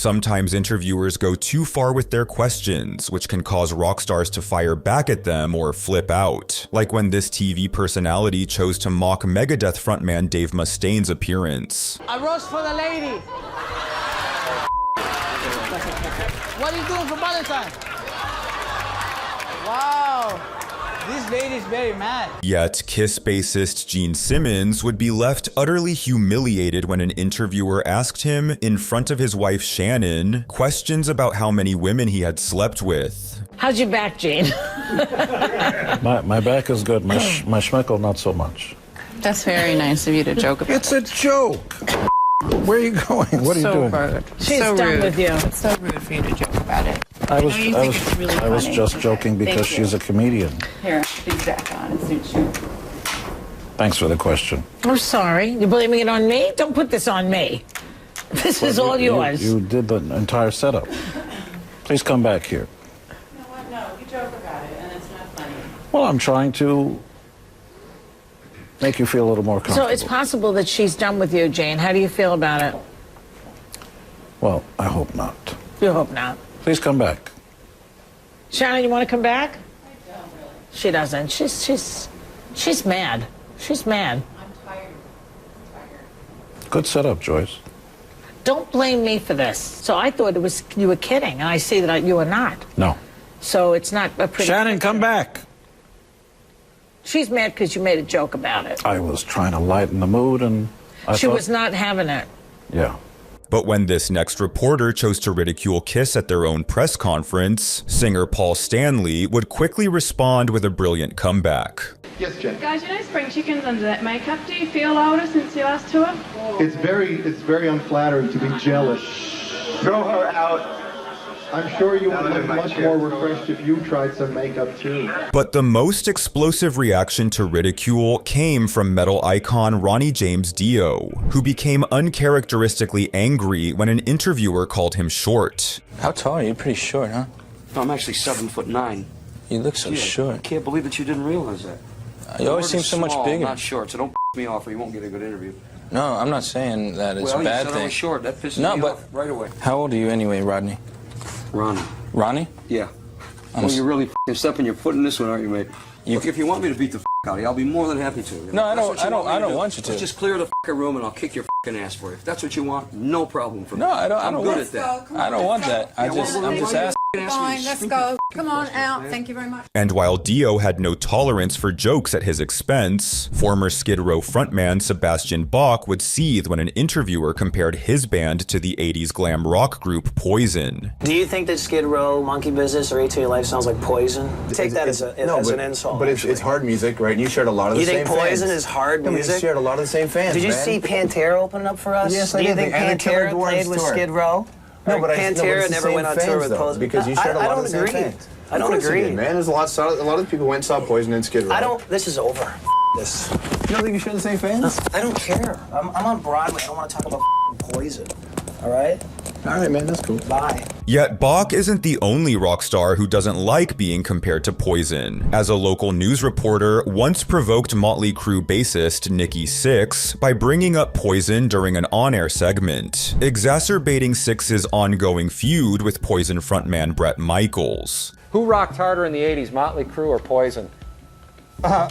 Sometimes interviewers go too far with their questions, which can cause rock stars to fire back at them or flip out. Like when this TV personality chose to mock Megadeth frontman Dave Mustaine's appearance. A roast for the lady. What are you doing for Valentine's? Wow. This lady's very mad. Yet, Kiss bassist Gene Simmons would be left utterly humiliated when an interviewer asked him, in front of his wife Shannon, questions about how many women he had slept with. How's your back, Gene? my back is good. My schmeckle, not so much. That's very nice of you to joke about. It's a joke. Where are you going? What are you doing? Rude. She's so done rude. with you. It's so rude for you to joke about it. I was Really just funny. joking because she's a comedian. Here, these back on. It suits you. Thanks for the question. I'm sorry. You're blaming it on me? Don't put this on me. This is all yours. You did the entire setup. Please come back here. You know what? No, you joke about it, and it's not funny. Well, I'm trying to make you feel a little more comfortable. So it's possible that she's done with you, Jane. How do you feel about it? Well, I hope not. You hope not. Please come back. Shannon, you want to come back? I don't really. She doesn't. She's mad. She's mad. I'm tired. I'm tired. Good setup, Joyce. Don't blame me for this. So I thought it was you were kidding, and I see that you are not. No. So it's not a pretty... Shannon, come back. She's mad because you made a joke about it. I was trying to lighten the mood, and She was not having it. Yeah. But when this next reporter chose to ridicule Kiss at their own press conference, singer Paul Stanley would quickly respond with a brilliant comeback. Yes, Jen. Guys, you know spring chicken's under that makeup. Do you feel older since your last tour? It's very unflattering to be jealous. Throw her out. I'm sure you would look much more refreshed if you tried some makeup too. But the most explosive reaction to ridicule came from metal icon Ronnie James Dio, who became uncharacteristically angry when an interviewer called him short. How tall are you? Pretty short, huh? No, I'm actually 7'9". You look so I short. can't believe that you didn't realize that. You always The seem word is so much small, bigger. Not short, so don't me off or you won't get a good interview. No, I'm not saying that it's well, a bad you said thing. I was short. That pisses No, me but- off right away. How old are you anyway, Rodney? Ronnie. Ronnie? Yeah. Well, you're really stepping your foot in this one, aren't you, mate? Look, if you want me to beat the out of you, I'll be more than happy to. No, I That's what you don't me to do. want you to. Let's just clear the room and I'll kick your ass for you. If that's what you want, no problem for me. No, I don't I'm good want at that. I don't want that. I'm just asking. Fine, let's go. Come on out. Thank you very much. And while Dio had no tolerance for jokes at his expense, former Skid Row frontman Sebastian Bach would seethe when an interviewer compared his band to the 80s glam rock group Poison. Do you think that Skid Row, Monkey Business, or 8 Your Life sounds like Poison? Take that as an insult. But it's hard music, right? And you shared a lot of the same fans. You think Poison is hard music? You shared a lot of the same fans, Did you man. see Pantera opening up for us? Yes, I Do you did. think And the Killer Pantera Dwarfs played with tour. Skid Row? No, but Pantera it's never the went on same tour fans, with though, Poison. because you shared a lot of the same fans. I don't agree. You did, man. There's a lot of people went and saw Poison and Skid Row. This is over. This. You don't think you share the same fans? I don't care. I'm on Broadway. I don't want to talk about Poison. All right? All right, man. That's cool. Bye. Yet Bach isn't the only rock star who doesn't like being compared to Poison, as a local news reporter once provoked Motley Crue bassist Nikki Sixx by bringing up Poison during an on-air segment, exacerbating Sixx's ongoing feud with Poison frontman Bret Michaels. Who rocked harder in the 80s, Motley Crue or Poison?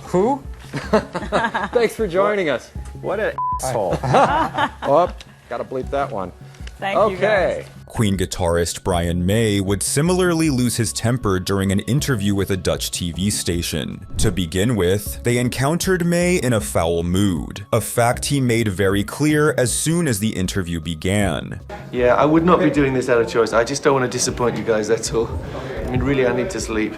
Who? Thanks for joining us. What an asshole. Oh, gotta bleep that one. Thank you, guys. Queen guitarist Brian May would similarly lose his temper during an interview with a Dutch TV station. To begin with, they encountered May in a foul mood, a fact he made very clear as soon as the interview began. Yeah, I would not be doing this out of choice. I just don't want to disappoint you guys, that's all. I mean, really, I need to sleep.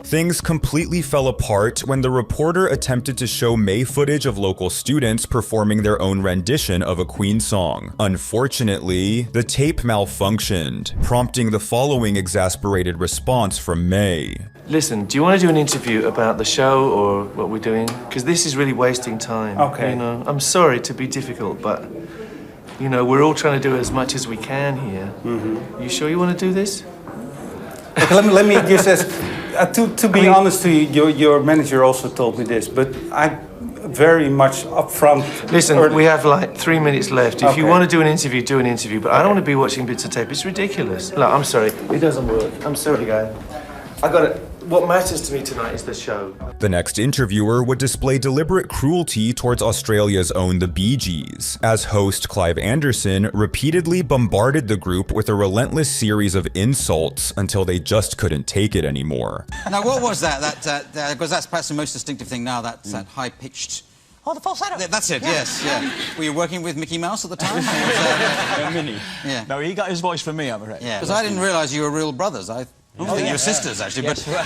Things completely fell apart when the reporter attempted to show May footage of local students performing their own rendition of a Queen song. Unfortunately, the tape malfunctioned, prompting the following exasperated response from May. Listen, do you want to do an interview about the show or what we're doing? Because this is really wasting time. Okay. You know, I'm sorry to be difficult, but, you know, we're all trying to do as much as we can here. You sure you want to do this? Okay, let me just ask, to be honest to you, your manager also told me this, but very much upfront. Listen, we have like 3 minutes left. If you Okay. want to do an interview, do an interview. But I don't want to be watching bits of tape. It's ridiculous. Look, I'm sorry. It doesn't work. I'm sorry, guy. I got it. What matters to me tonight is the show. The next interviewer would display deliberate cruelty towards Australia's own The Bee Gees, as host Clive Anderson repeatedly bombarded the group with a relentless series of insults until they just couldn't take it anymore. Now, what was that? Because that's perhaps the most distinctive thing now, that high-pitched... Oh, the falsetto. That's it, yes, yeah. Were you working with Mickey Mouse at the time? Minnie. Yeah. No, he got his voice from me, I'm afraid. Yeah, because I didn't realise you were real brothers. I think you were sisters, actually, Yes. but...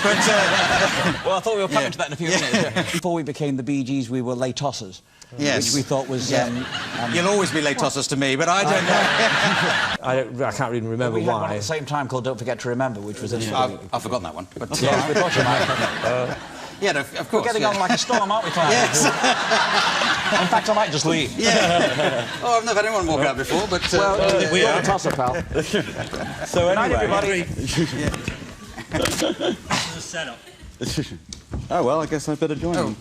Well, I thought we were coming to that in a few minutes. Before we became the Bee Gees, we were lay tossers. Yes. Which we thought was... You'll always be late tossers to me, but I don't know. I can't even remember We had why. one at At the same time called Don't Forget to Remember, which was... I've forgotten that one. But, Yes, we thought you might. Yeah, no, of course. We're getting on like a storm, aren't we, Clive? Yes. In fact, I might just leave. Yeah. Oh, I've never had anyone walk out before, but... Well, we are a tosser, pal. So Good night, anyway... everybody. This is a setup. Oh, well, I guess I better join them.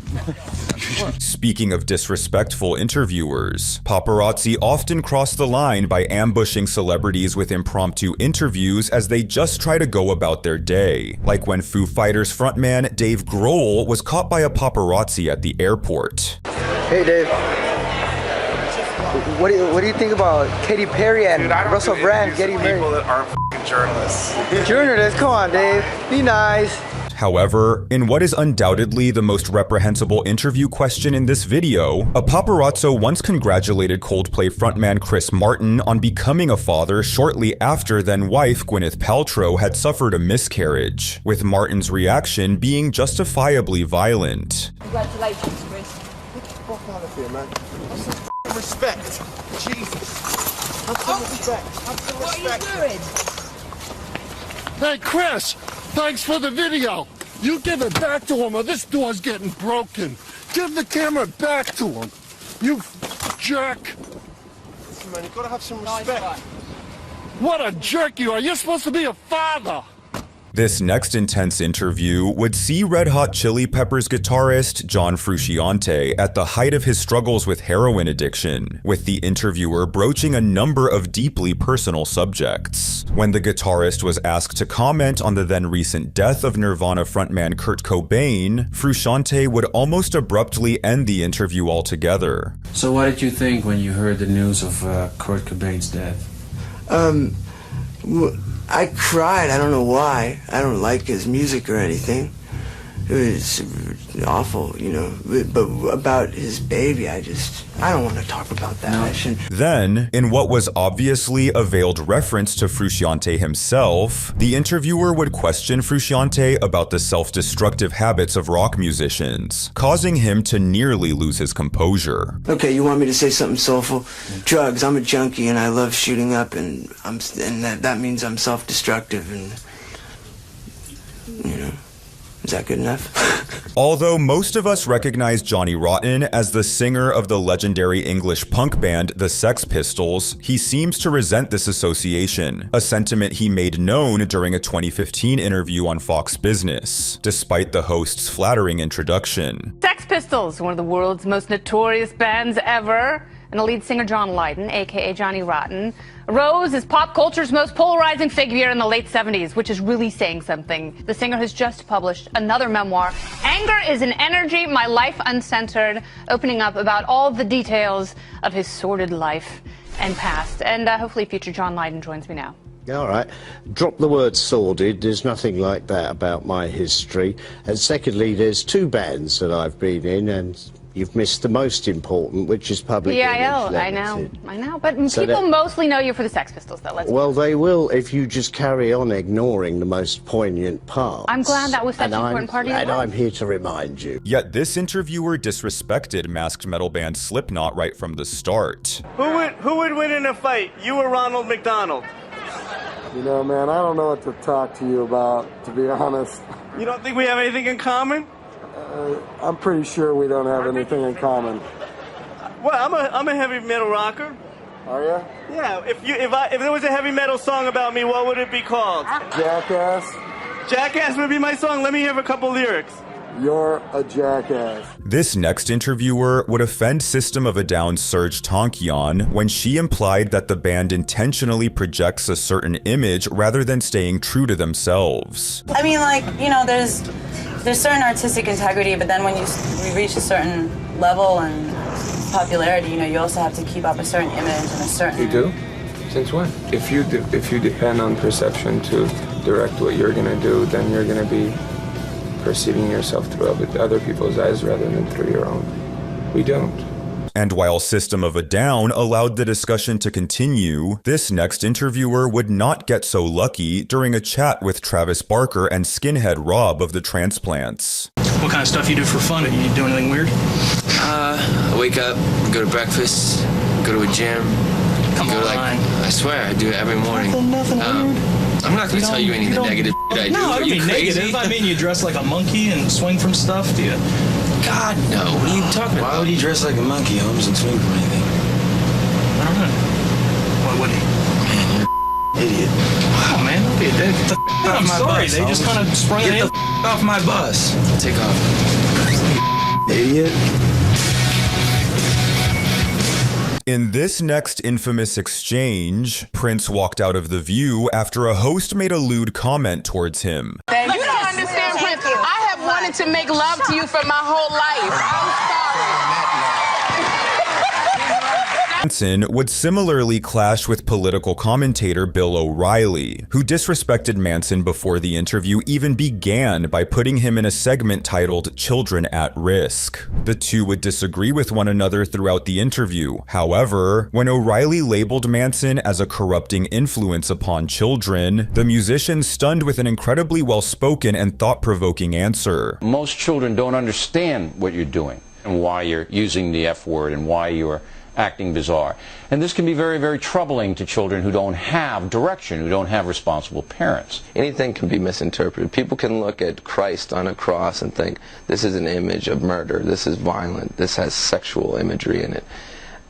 Speaking of disrespectful interviewers, paparazzi often cross the line by ambushing celebrities with impromptu interviews as they just try to go about their day. Like when Foo Fighters frontman Dave Grohl was caught by a paparazzi at the airport. Hey, Dave. What do you think about Katy Perry and Russell Brand getting married? People that aren't f***ing journalists. Journalists, come on, Dave. Be nice. However, in what is undoubtedly the most reprehensible interview question in this video, a paparazzo once congratulated Coldplay frontman Chris Martin on becoming a father shortly after then-wife Gwyneth Paltrow had suffered a miscarriage, with Martin's reaction being justifiably violent. Congratulations, Chris. Fuck out of here, man. Have some f***ing respect. Jesus. Have some respect. Have some respect. What are you doing? Hey, Chris, thanks for the video. You give it back to him or this door's getting broken. Give the camera back to him. You jerk. Listen, man, you've got to have some respect. What a jerk you are. You're supposed to be a father. This next intense interview would see Red Hot Chili Peppers guitarist John Frusciante at the height of his struggles with heroin addiction, with the interviewer broaching a number of deeply personal subjects. When the guitarist was asked to comment on the then recent death of Nirvana frontman Kurt Cobain, Frusciante would almost abruptly end the interview altogether. So what did you think when you heard the news of Kurt Cobain's death? I cried. I don't know why. I don't like his music or anything. It was awful, you know. But about his baby, I don't want to talk about that. I shouldn't. Then, in what was obviously a veiled reference to Frusciante himself, the interviewer would question Frusciante about the self-destructive habits of rock musicians, causing him to nearly lose his composure. Okay, you want me to say something soulful? Drugs. I'm a junkie and I love shooting up, and that means I'm self-destructive, and you know. Is that good enough? Although most of us recognize Johnny Rotten as the singer of the legendary English punk band The Sex Pistols, he seems to resent this association, a sentiment he made known during a 2015 interview on Fox Business, despite the host's flattering introduction. Sex Pistols, one of the world's most notorious bands ever, and the lead singer John Lydon, aka Johnny Rotten, rose as pop culture's most polarizing figure in the late 70s, which is really saying something. The singer has just published another memoir, Anger is an Energy, My Life Uncensored, opening up about all the details of his sordid life and past. And hopefully future John Lydon joins me now. All right. Drop the word sordid. There's nothing like that about my history. And secondly, there's two bands that I've been in, and you've missed the most important, which is Public Image I know. But people mostly know you for the Sex Pistols, though. Well, they will if you just carry on ignoring the most poignant parts. I'm glad that was such an important part of your And life. I'm here to remind you. Yet this interviewer disrespected masked metal band Slipknot right from the start. Who would win in a fight, you or Ronald McDonald? You know, man, I don't know what to talk to you about, to be honest. You don't think we have anything in common? I'm pretty sure we don't have anything in common. Well, I'm a heavy metal rocker. Are you? Yeah. If there was a heavy metal song about me, what would it be called? Jackass. Jackass would be my song. Let me hear a couple lyrics. You're a jackass. This next interviewer would offend System of a Down's Serge Tankian when she implied that the band intentionally projects a certain image rather than staying true to themselves. I mean, like, you know, there's certain artistic integrity, but then when you reach a certain level and popularity, you know, you also have to keep up a certain image and a certain... You do? Since when? If you depend on perception to direct what you're gonna do, then you're gonna be perceiving yourself through other people's eyes rather than through your own. We don't. And while System of a Down allowed the discussion to continue, this next interviewer would not get so lucky during a chat with Travis Barker and Skinhead Rob of the Transplants. What kind of stuff you do for fun? You do anything weird? I wake up, go to breakfast, go to a gym. Come on. I swear, I do it every morning. Nothing weird. I'm not going to tell you any of the negative shit I do. No, I Are don't you mean crazy? negative. I mean you dress like a monkey and swing from stuff, do you? God, no. What are you talking about? Why would he dress like a monkey, Holmes, and swing from anything? I don't know. What would he? Man, you're an idiot. Oh, man, don't be a dick. Get the off I'm my sorry, bus, they just Holmes. kind of sprung it Get in. the off my bus. Take off. Idiot. In this next infamous exchange, Prince walked out of The View after a host made a lewd comment towards him. You don't understand, Prince. I have wanted to make love to you for my whole life. I'm sorry. Manson would similarly clash with political commentator Bill O'Reilly, who disrespected Manson before the interview even began by putting him in a segment titled Children at Risk. The two would disagree with one another throughout the interview. However, when O'Reilly labeled Manson as a corrupting influence upon children, the musician stunned with an incredibly well-spoken and thought-provoking answer. Most children don't understand what you're doing and why you're using the F word and why you're acting bizarre. And this can be very, very troubling to children who don't have direction, who don't have responsible parents. Anything can be misinterpreted. People can look at Christ on a cross and think, this is an image of murder, this is violent, this has sexual imagery in it.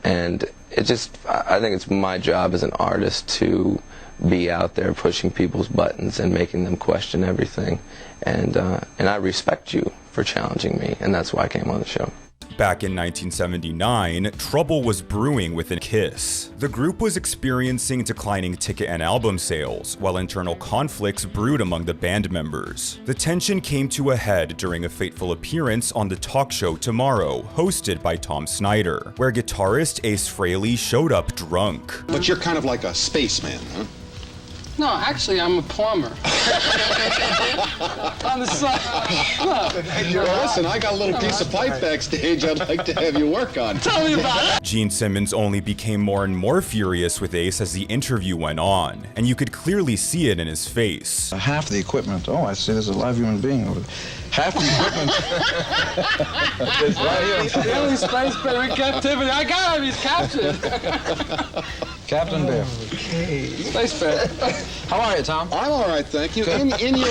And I think it's my job as an artist to be out there pushing people's buttons and making them question everything. And I respect you for challenging me, and that's why I came on the show. Back in 1979, trouble was brewing within Kiss. The group was experiencing declining ticket and album sales, while internal conflicts brewed among the band members. The tension came to a head during a fateful appearance on the talk show Tomorrow, hosted by Tom Snyder, where guitarist Ace Frehley showed up drunk. But you're kind of like a spaceman, huh? No, actually, I'm a plumber. On the side. Well, listen, I got a little piece of pipe backstage I'd like to have you work on. Tell me about it. Gene Simmons only became more and more furious with Ace as the interview went on, and you could clearly see it in his face. Half the equipment. Oh, I see there's a live human being over there. Half the equipment is right here. The only space bear in captivity. I got him. He's captured. Captain Bear. Okay. Space bear. How are you, Tom? I'm all right, thank you. In your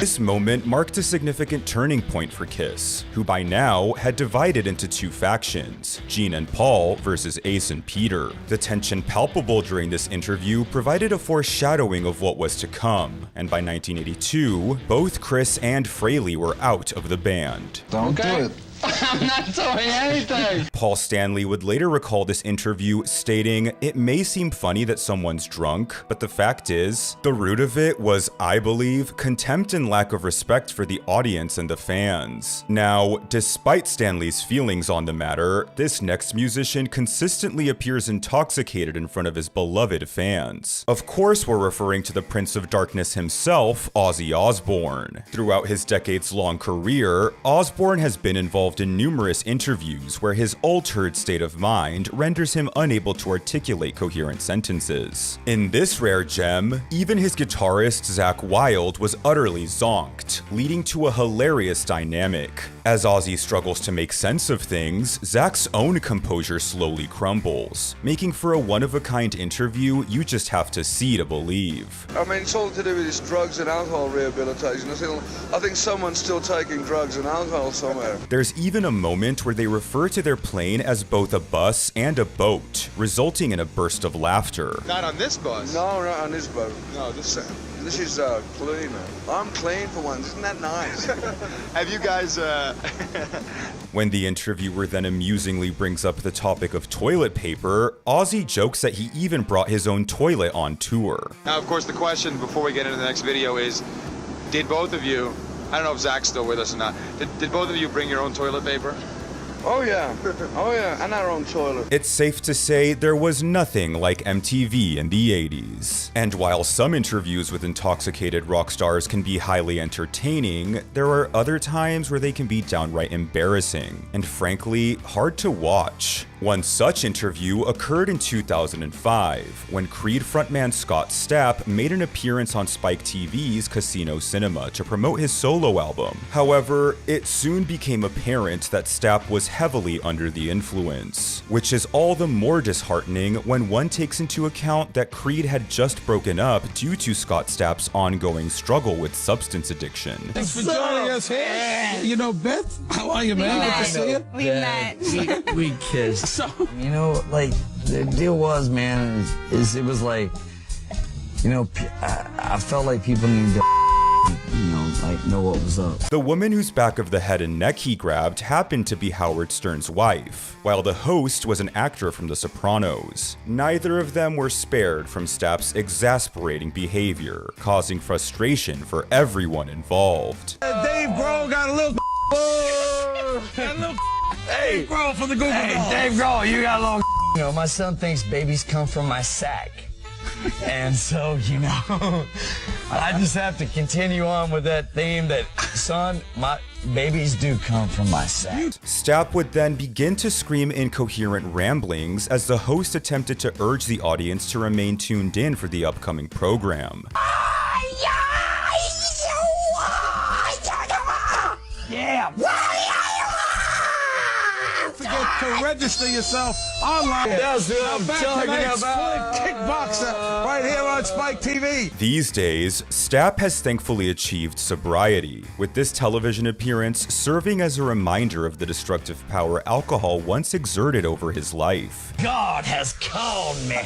This moment marked a significant turning point for Kiss, who by now had divided into two factions, Gene and Paul versus Ace and Peter. The tension palpable during this interview provided a foreshadowing of what was to come, and by 1982, both Chris and Frehley were out of the band. Don't do it. I'm not doing anything. Paul Stanley would later recall this interview stating, "It may seem funny that someone's drunk, but the fact is, the root of it was, I believe, contempt and lack of respect for the audience and the fans." Now, despite Stanley's feelings on the matter, this next musician consistently appears intoxicated in front of his beloved fans. Of course, we're referring to the Prince of Darkness himself, Ozzy Osbourne. Throughout his decades-long career, Osbourne has been involved in numerous interviews where his altered state of mind renders him unable to articulate coherent sentences. In this rare gem, even his guitarist Zakk Wylde was utterly zonked, leading to a hilarious dynamic. As Ozzy struggles to make sense of things, Zach's own composure slowly crumbles, making for a one-of-a-kind interview you just have to see to believe. I mean, it's all to do with this drugs and alcohol rehabilitation. I think someone's still taking drugs and alcohol somewhere. There's even a moment where they refer to their plane as both a bus and a boat, resulting in a burst of laughter. Not on this bus. No, not on this boat. No, this is clean. I'm clean for once. Isn't that nice? Have you guys? When the interviewer then amusingly brings up the topic of toilet paper, Ozzy jokes that he even brought his own toilet on tour. Now, of course, the question before we get into the next video is, did both of you? I don't know if Zach's still with us or not. Did both of you bring your own toilet paper? Oh yeah, and our own toilet. It's safe to say there was nothing like MTV in the 80s. And while some interviews with intoxicated rock stars can be highly entertaining, there are other times where they can be downright embarrassing, and frankly, hard to watch. One such interview occurred in 2005, when Creed frontman Scott Stapp made an appearance on Spike TV's Casino Cinema to promote his solo album. However, it soon became apparent that Stapp was heavily under the influence, which is all the more disheartening when one takes into account that Creed had just broken up due to Scott Stapp's ongoing struggle with substance addiction. Thanks for joining us here. You know Beth? How are you, man? Good to see you. We met. We kissed. So, you know, like, the deal was, man, it was like, you know, I felt like people need to, you know, like, know what was up. The woman whose back of the head and neck he grabbed happened to be Howard Stern's wife, while the host was an actor from The Sopranos. Neither of them were spared from Stapp's exasperating behavior, causing frustration for everyone involved. Dave Grohl got a little Hey, Dave Grohl from the Google Dolls. Dave Grohl, you got a little you know, my son thinks babies come from my sack. And so, you know, I just have to continue on with that theme that, son, my babies do come from my sack. Stapp would then begin to scream incoherent ramblings as the host attempted to urge the audience to remain tuned in for the upcoming program. Yeah. Forget to register yourself online. That's what I'm talking tonight's about. Kickboxer right here on Spike TV. These days, Stapp has thankfully achieved sobriety, with this television appearance serving as a reminder of the destructive power alcohol once exerted over his life. God has called me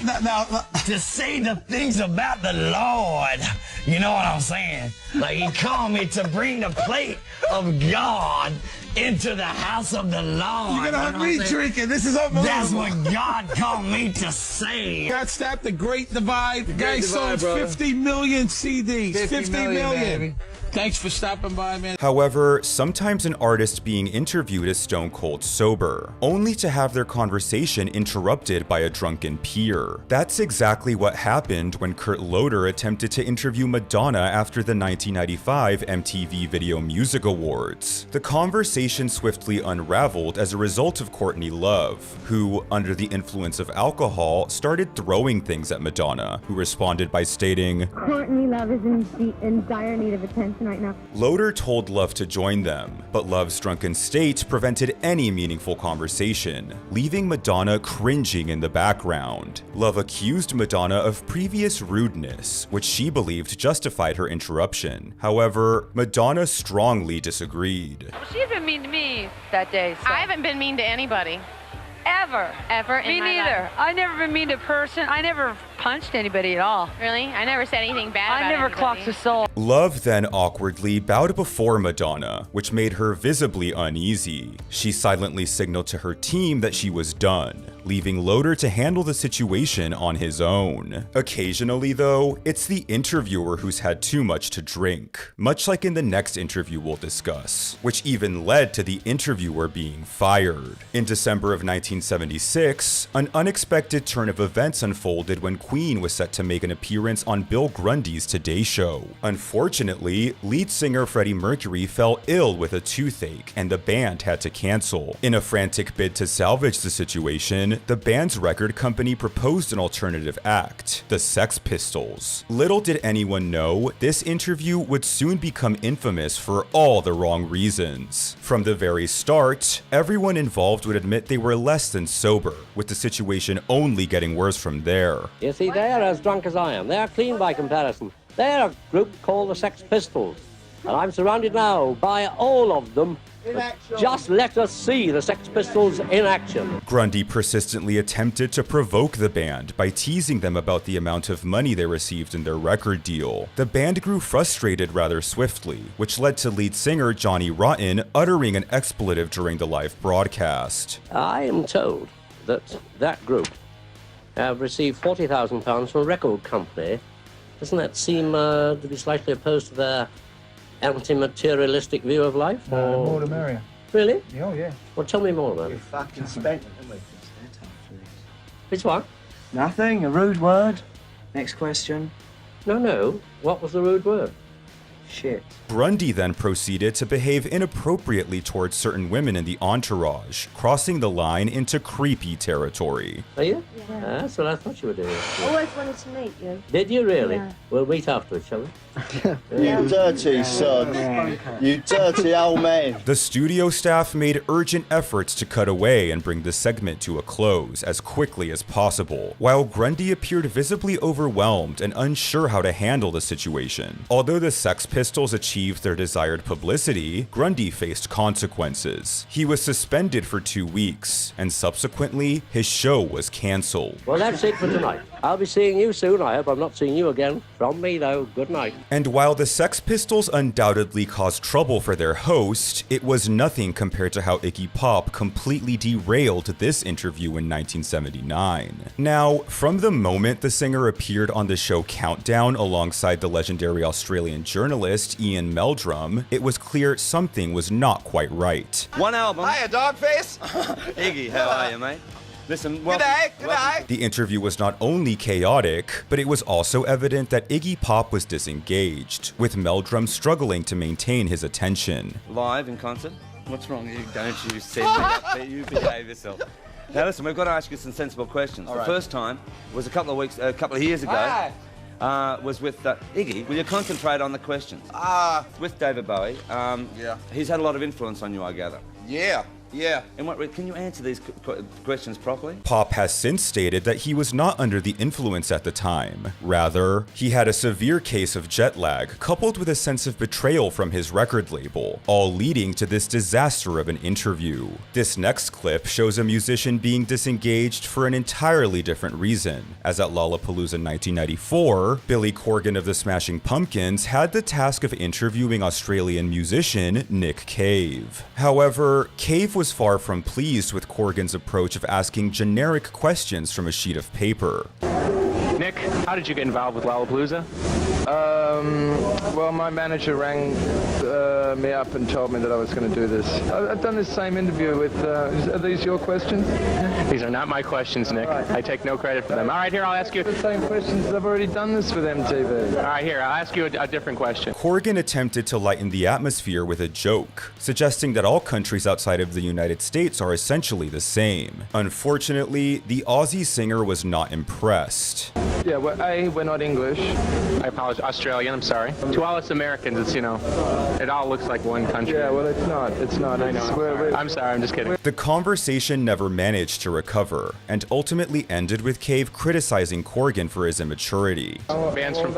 to say the things about the Lord. You know what I'm saying? Like, he called me to bring the plate of God into the house of the Lord. You're gonna have me drinking. This is unbelievable. That's what God called me to say. Scott Stapp, The Great Divide. The guy sold brother. 50 million CDs. 50 million. Baby. Thanks for stopping by, man. However, sometimes an artist being interviewed is stone cold sober, only to have their conversation interrupted by a drunken peer. That's exactly what happened when Kurt Loder attempted to interview Madonna after the 1995 MTV Video Music Awards. The conversation swiftly unraveled as a result of Courtney Love, who, under the influence of alcohol, started throwing things at Madonna, who responded by stating, "Courtney Love is in dire need of attention right now." Loder told Love to join them, but Love's drunken state prevented any meaningful conversation, leaving Madonna cringing in the background. Love accused Madonna of previous rudeness, which she believed justified her interruption. However, Madonna strongly disagreed. She's been mean to me that day. So. I haven't been mean to anybody. Ever. Ever in Me my neither. life. I never been mean to a person. I never punched anybody at all. Really? I never said anything bad about I never anybody. clocked a soul. Love then awkwardly bowed before Madonna, which made her visibly uneasy. She silently signaled to her team that she was done, leaving Loder to handle the situation on his own. Occasionally, though, it's the interviewer who's had too much to drink, much like in the next interview we'll discuss, which even led to the interviewer being fired. In December of 1976, an unexpected turn of events unfolded when Queen was set to make an appearance on Bill Grundy's Today Show. Unfortunately, lead singer Freddie Mercury fell ill with a toothache, and the band had to cancel. In a frantic bid to salvage the situation, 2011, the band's record company proposed an alternative act, the Sex Pistols. Little did anyone know, this interview would soon become infamous for all the wrong reasons. From the very start, everyone involved would admit they were less than sober, with the situation only getting worse from there. You see, they're as drunk as I am. They're clean by comparison. They're a group called the Sex Pistols. And I'm surrounded now by all of them. Just let us see the Sex Pistols in action. Grundy persistently attempted to provoke the band by teasing them about the amount of money they received in their record deal. The band grew frustrated rather swiftly, which led to lead singer Johnny Rotten uttering an expletive during the live broadcast. I am told that that group have received £40,000 from a record company. Doesn't that seem to be slightly opposed to their anti-materialistic view of life? The more the merrier. Really? Oh, yeah. Well, tell me more about it. Fucking spent it, haven't we? Which one? Nothing, a rude word. Next question. No. What was the rude word? Shit. Grundy then proceeded to behave inappropriately towards certain women in the entourage, crossing the line into creepy territory. Are you? Yeah. That's what I thought you were doing. Always wanted to meet you. Did you really? Yeah. We'll meet afterwards, shall we? You dirty son. You dirty old man. The studio staff made urgent efforts to cut away and bring the segment to a close as quickly as possible, while Grundy appeared visibly overwhelmed and unsure how to handle the situation. Although the Sex Pistols achieved their desired publicity, Grundy faced consequences. He was suspended for 2 weeks, and subsequently, his show was cancelled. Well, that's it for tonight. I'll be seeing you soon. I hope I'm not seeing you again. From me, though, good night. And while the Sex Pistols undoubtedly caused trouble for their host, it was nothing compared to how Iggy Pop completely derailed this interview in 1979. Now, from the moment the singer appeared on the show Countdown alongside the legendary Australian journalist Ian Meldrum, it was clear something was not quite right. One album. Hiya, Dogface. Iggy, how are you, mate? Listen, Good day. The interview was not only chaotic, but it was also evident that Iggy Pop was disengaged, with Meldrum struggling to maintain his attention. Live in concert? What's wrong? Don't you set me up, you behave yourself. Now listen, we've got to ask you some sensible questions. All the right. first time was a couple of years ago. Was with Iggy. Will you concentrate on the questions? With David Bowie. Yeah. He's had a lot of influence on you, I gather. Yeah. And can you answer these questions properly? Pop has since stated that he was not under the influence at the time. Rather, he had a severe case of jet lag, coupled with a sense of betrayal from his record label, all leading to this disaster of an interview. This next clip shows a musician being disengaged for an entirely different reason, as at Lollapalooza 1994, Billy Corgan of the Smashing Pumpkins had the task of interviewing Australian musician Nick Cave. However, Cave was far from pleased with Corgan's approach of asking generic questions from a sheet of paper. Nick, how did you get involved with Lollapalooza? Well, my manager rang me up and told me that I was going to do this. I've done this same interview with, are these your questions? These are not my questions, Nick. Right. I take no credit for them. All right, here, I'll ask you... The same questions. I've already done this with MTV. All right, here, I'll ask you a different question. Corgan attempted to lighten the atmosphere with a joke, suggesting that all countries outside of the United States are essentially the same. Unfortunately, the Aussie singer was not impressed. Yeah, well, A, we're not English. I apologize. Australian, I'm sorry. To all us Americans, it's, you know, it all looks like one country. Yeah, well, it's not. It's not. I know. I'm sorry, I'm just kidding. The conversation never managed to recover, and ultimately ended with Cave criticizing Corgan for his immaturity. Bands from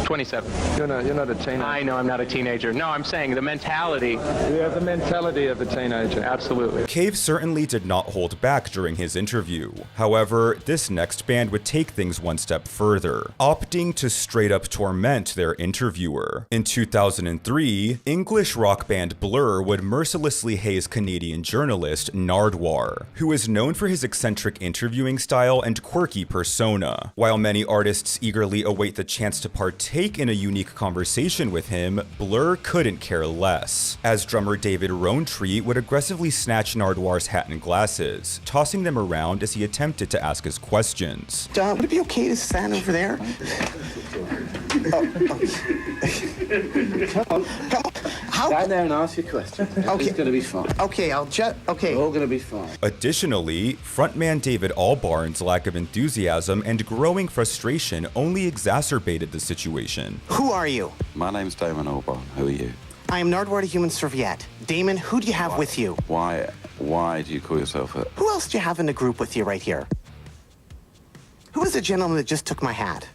27. You're not a teenager. I know I'm not a teenager. No, I'm saying the mentality. You have the mentality of a teenager. Absolutely. Cave certainly did not hold back during his interview. However, this next band would take things one step further, opting to straight up torment their interviewer. In 2003, English rock band Blur would mercilessly haze Canadian journalist Nardwuar, who is known for his eccentric interviewing style and quirky persona. While many artists eagerly await the chance to partake in a unique conversation with him, Blur couldn't care less, as drummer David Rowntree would aggressively snatch Nardwuar's hat and glasses, tossing them around as he attempted to ask his questions. Would it be okay to stand over there? Come on. Stand there and ask your question. It's going to be fine. Okay, okay. We're all going to be fine. Additionally, frontman David Albarn's lack of enthusiasm and growing frustration only exacerbated the situation. Who are you? My name's Damon Albarn. Who are you? I am Nardwar, the Human Serviette. Damon, who do you have with you? Why do you call yourself it? Who else do you have in the group with you right here? Who is the gentleman that just took my hat?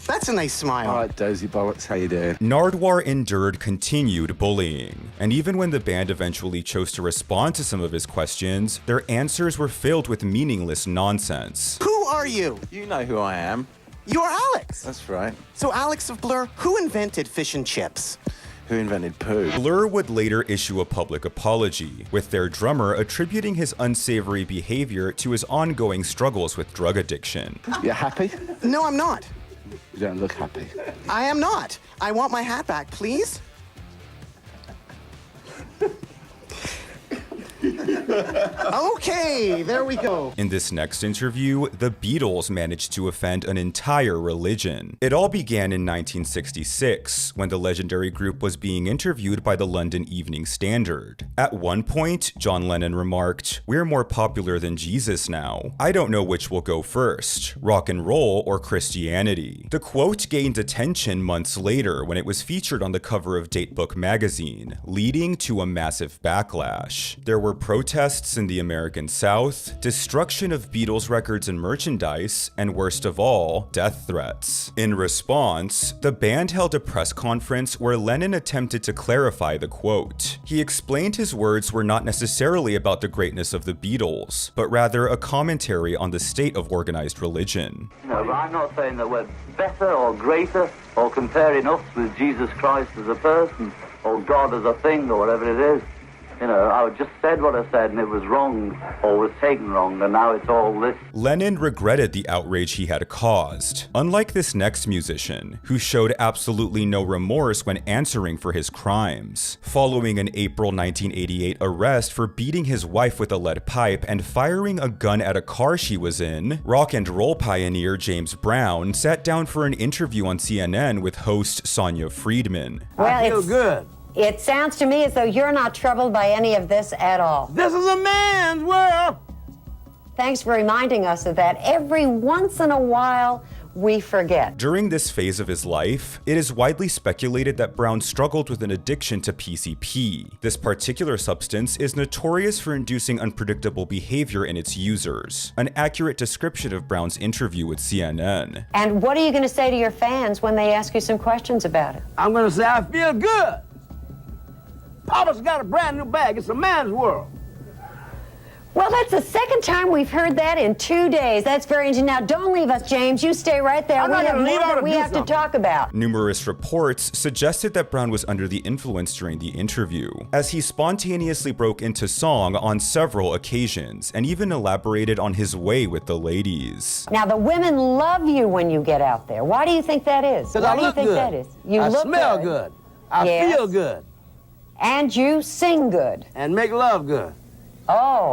That's a nice smile. All right, Dozy Bollocks, how you doing? Nardwar endured continued bullying, and even when the band eventually chose to respond to some of his questions, their answers were filled with meaningless nonsense. Who are you? You know who I am. You're Alex. That's right. So Alex of Blur, who invented fish and chips? Who invented poo? Blur would later issue a public apology, with their drummer attributing his unsavory behavior to his ongoing struggles with drug addiction. You happy? No, I'm not. You don't look happy. I am not. I want my hat back, please. Okay, there we go. In this next interview, the Beatles managed to offend an entire religion. It all began in 1966, when the legendary group was being interviewed by the London Evening Standard. At one point, John Lennon remarked, "We're more popular than Jesus now. I don't know which will go first, rock and roll or Christianity." The quote gained attention months later when it was featured on the cover of Datebook magazine, leading to a massive backlash. There were protests in the American South, destruction of Beatles records and merchandise, and worst of all, death threats. In response, the band held a press conference where Lennon attempted to clarify the quote. He explained his words were not necessarily about the greatness of the Beatles, but rather a commentary on the state of organized religion. No, I'm not saying that we're better or greater or comparing us with Jesus Christ as a person or God as a thing or whatever it is. You know, I just said what I said and it was wrong or was taken wrong, and now it's all this. Lennon regretted the outrage he had caused, unlike this next musician, who showed absolutely no remorse when answering for his crimes. Following an April 1988 arrest for beating his wife with a lead pipe and firing a gun at a car she was in, rock and roll pioneer James Brown sat down for an interview on CNN with host Sonia Friedman. Well, I feel good. It sounds to me as though you're not troubled by any of this at all. This is a man's world. Thanks for reminding us of that. Every once in a while, we forget. During this phase of his life, it is widely speculated that Brown struggled with an addiction to PCP. This particular substance is notorious for inducing unpredictable behavior in its users, an accurate description of Brown's interview with CNN. And what are you going to say to your fans when they ask you some questions about it? I'm going to say I feel good. Papa's got a brand new bag. It's a man's world. Well, that's the second time we've heard that in 2 days. That's very interesting. Now, don't leave us, James. You stay right there. I'm not gonna leave out to we do have to something. talk about. Numerous reports suggested that Brown was under the influence during the interview, as he spontaneously broke into song on several occasions and even elaborated on his way with the ladies. Now, the women love you when you get out there. Why do you think that is? Because Why I do you look think good. that is? You I look smell good. good. I Yes. feel good. And you sing good. And make love good. Oh.